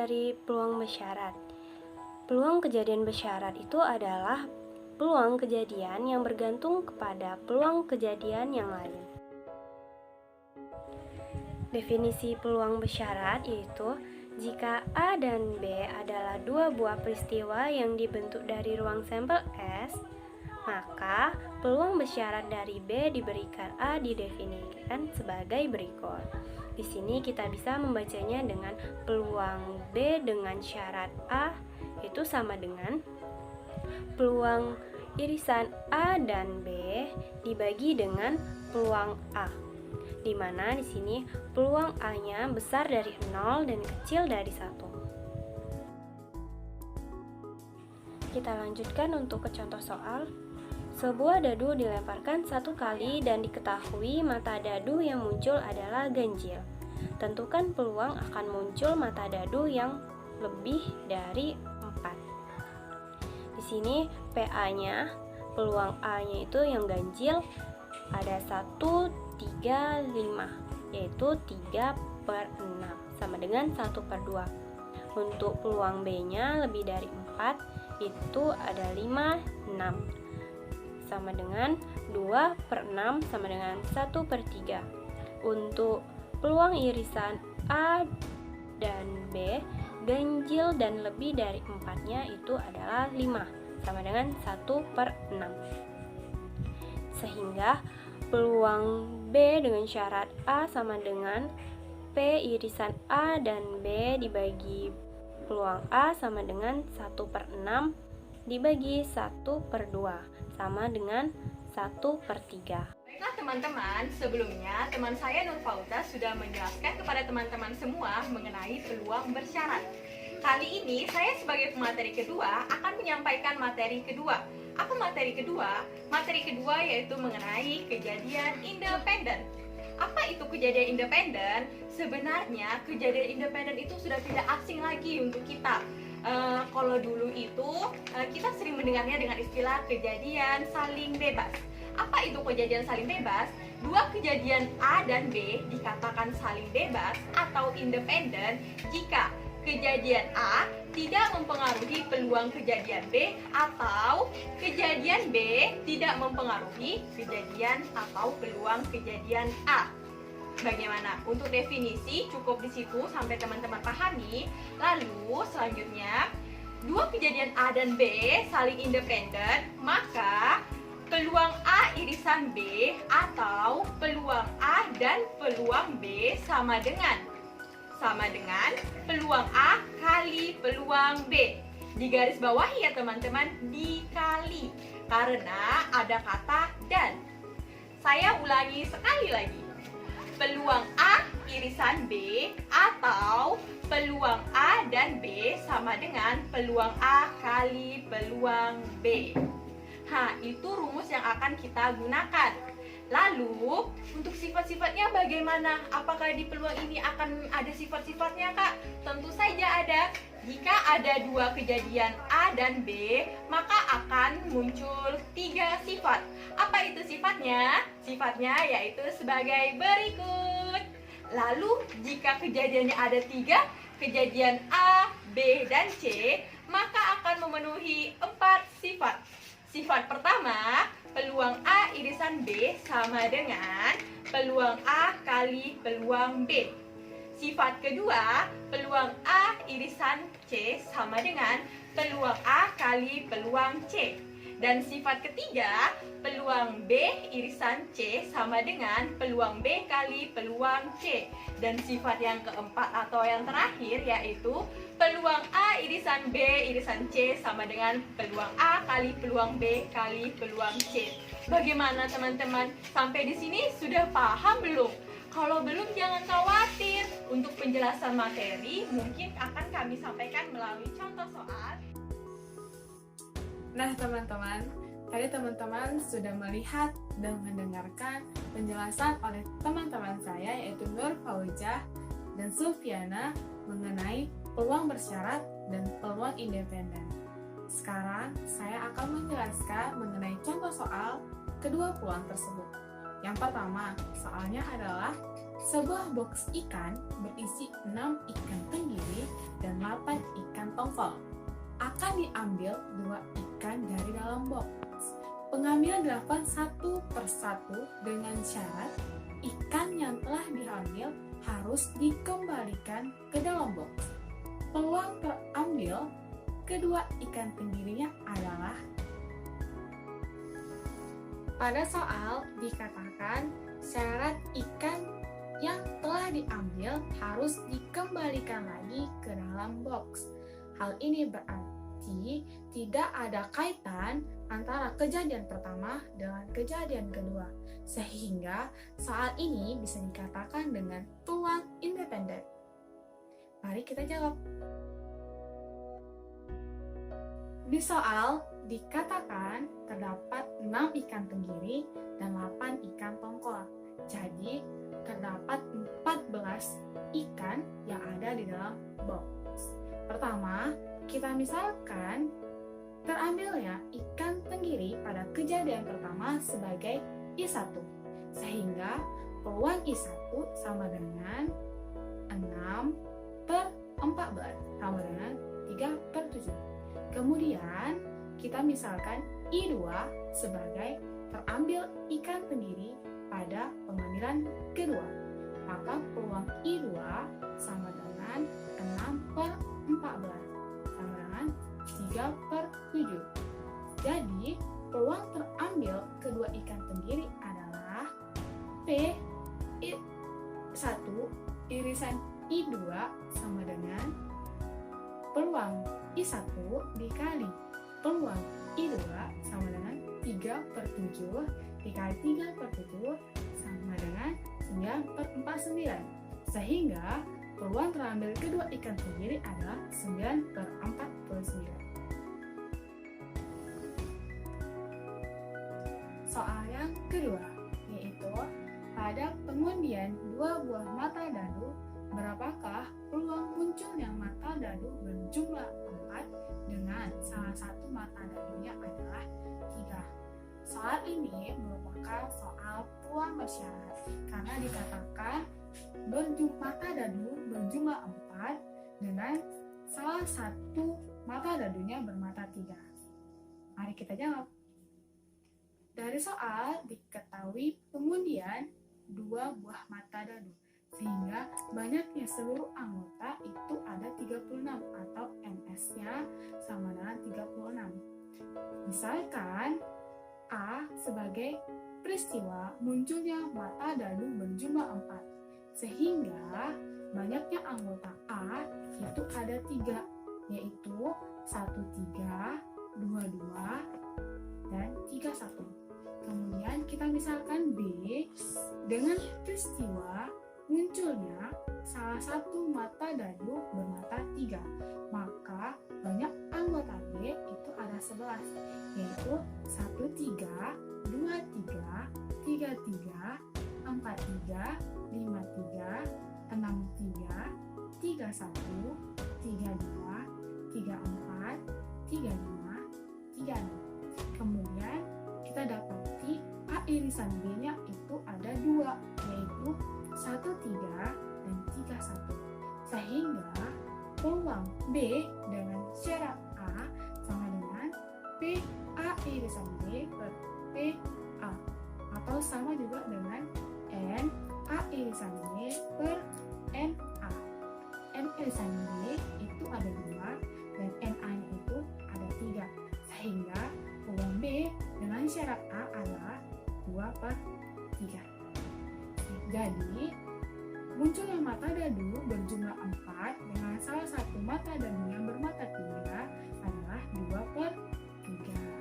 dari peluang bersyarat. Peluang kejadian bersyarat itu adalah peluang kejadian yang bergantung kepada peluang kejadian yang lain. Definisi peluang bersyarat yaitu jika A dan B adalah dua buah peristiwa yang dibentuk dari ruang sampel S, maka peluang bersyarat dari B diberikan A didefinisikan sebagai berikut. Di sini kita bisa membacanya dengan peluang B dengan syarat A itu sama dengan peluang irisan A dan B dibagi dengan peluang A, di mana di sini peluang A-nya besar dari 0 dan kecil dari 1. Kita lanjutkan untuk ke contoh soal. Sebuah dadu dilemparkan satu kali dan diketahui mata dadu yang muncul adalah ganjil. Tentukan peluang akan muncul mata dadu yang lebih dari 4. Di sini PA-nya, peluang A-nya itu yang ganjil ada 1, 3, 5, yaitu 3/6 sama dengan 1/2. Untuk peluang B-nya lebih dari 4, itu ada 5, 6 sama dengan 2/6 sama dengan 1/3. Untuk peluang irisan A dan B ganjil dan lebih dari 4-nya itu adalah 5 sama dengan 1/6. Sehingga peluang B dengan syarat A sama dengan P irisan A dan B dibagi peluang A sama dengan 1/6 dibagi 1/2 sama dengan 1/3. Baiklah teman-teman, sebelumnya teman saya Nur Fauza sudah menjelaskan kepada teman-teman semua mengenai peluang bersyarat. Kali ini saya sebagai pemateri kedua akan menyampaikan materi kedua. Apa materi kedua? Materi kedua yaitu mengenai kejadian independen. Apa itu kejadian independen? Sebenarnya kejadian independen itu sudah tidak asing lagi untuk kita. Kalau dulu itu kita sering mendengarnya dengan istilah kejadian saling bebas. Apa itu kejadian saling bebas? Dua kejadian A dan B dikatakan saling bebas atau independen jika kejadian A tidak mempengaruhi peluang kejadian B atau kejadian B tidak mempengaruhi kejadian atau peluang kejadian A. Bagaimana? Untuk definisi cukup di situ sampai teman-teman pahami. Lalu selanjutnya, dua kejadian A dan B saling independen, maka peluang A irisan B atau peluang A dan peluang B sama dengan peluang A kali peluang B. Di garis bawah ya teman-teman, dikali karena ada kata dan. Saya ulangi sekali lagi. Peluang A irisan B atau peluang A dan B sama dengan peluang A kali peluang B. Itu rumus yang akan kita gunakan. Lalu, untuk sifat-sifatnya bagaimana? Apakah di peluang ini akan ada sifat-sifatnya, Kak? Tentu saja ada. Jika ada dua kejadian A dan B, maka akan muncul 3 sifat. Apa itu sifatnya? Sifatnya yaitu sebagai berikut. Lalu, jika kejadiannya ada 3, kejadian A, B, dan C, maka akan memenuhi 4 sifat. Sifat pertama, peluang A irisan B sama dengan peluang A kali peluang B. Sifat kedua, peluang A irisan C sama dengan peluang A kali peluang C. Dan sifat ketiga, peluang B irisan C sama dengan peluang B kali peluang C. Dan sifat yang keempat atau yang terakhir yaitu peluang A irisan B irisan C sama dengan peluang A kali peluang B kali peluang C. Bagaimana teman-teman? Sampai di sini sudah paham belum? Kalau belum jangan khawatir. Untuk penjelasan materi mungkin akan kami sampaikan melalui contoh soal. Nah teman-teman, tadi teman-teman sudah melihat dan mendengarkan penjelasan oleh teman-teman saya yaitu Nur Fauzah dan Sulfiana mengenai peluang bersyarat dan peluang independen. Sekarang saya akan menjelaskan mengenai contoh soal kedua peluang tersebut. Yang pertama, soalnya adalah Sebuah box ikan berisi 6 ikan tenggiri dan 8 ikan tongkol. Akan diambil 2 ikan dari dalam box. Pengambilan dilakukan satu persatu dengan syarat ikan yang telah diambil harus dikembalikan ke dalam box. Peluang terambil kedua ikan tenggirinya adalah pada soal dikatakan syarat ikan yang telah diambil harus dikembalikan lagi ke dalam box. Hal ini berarti tidak ada kaitan antara kejadian pertama dengan kejadian kedua, sehingga soal ini bisa dikatakan dengan peluang independen. Mari kita jawab. Di soal dikatakan terdapat 6 ikan tenggiri dan 8 ikan tongkol. Jadi, terdapat 14 ikan yang ada di dalam box. Pertama, kita misalkan terambilnya ikan tenggiri pada kejadian pertama sebagai I1. Sehingga peluang I1 sama dengan 6/14 sama dengan 3/7. Kemudian kita misalkan I2 sebagai terambil ikan tenggiri pada pengambilan kedua. Maka peluang I2 sama dengan 6/14 sama dengan 3/7. Jadi peluang terambil kedua ikan tenggiri adalah P1 irisan I2 sama dengan peluang I1 dikali peluang I2 sama dengan 3/7 dikali 3/7 sama dengan 9/49. Sehingga peluang terambil kedua ikan tenggiri adalah 9/49. Soal yang kedua, yaitu pada pengundian 2 buah mata dadu, berapakah peluang munculnya mata dadu berjumlah 4 dengan salah satu mata dadunya adalah 3. Soal ini merupakan soal peluang bersyarat karena dikatakan mata dadu berjumlah 4 dengan salah satu mata dadunya bermata 3. Mari kita jawab. Dari soal diketahui pengundian 2 buah mata dadu, sehingga banyaknya seluruh anggota itu ada 36 atau MS-nya sama dengan 36. Misalkan A sebagai peristiwa munculnya mata dadu berjumlah 4, sehingga banyaknya anggota A itu ada 3, yaitu 1-3, 2-2, dan 3-1. Kemudian kita misalkan B dengan peristiwa munculnya salah satu mata dadu bermata 3, maka banyak anggota B itu ada 11, yaitu 1-3, 2-3, 3-3, 4-3, 5-3, 6-3, 3-1, 3-2, 3-4, 3-5, 3-6. Kemudian kita dapati A irisan B-nya itu ada 2, yaitu 1-3 dan 3-1. Sehingga peluang B dengan syarat A sama dengan P A irisan B per P A, atau sama juga dengan N A irisan B per N A. N irisan B itu ada 2 dan N A-nya itu ada 3. Sehingga peluang B dengan syarat A adalah 2/3. Jadi, munculnya mata dadu berjumlah 4 dengan salah satu mata dadu yang bermata 3 adalah 2/3.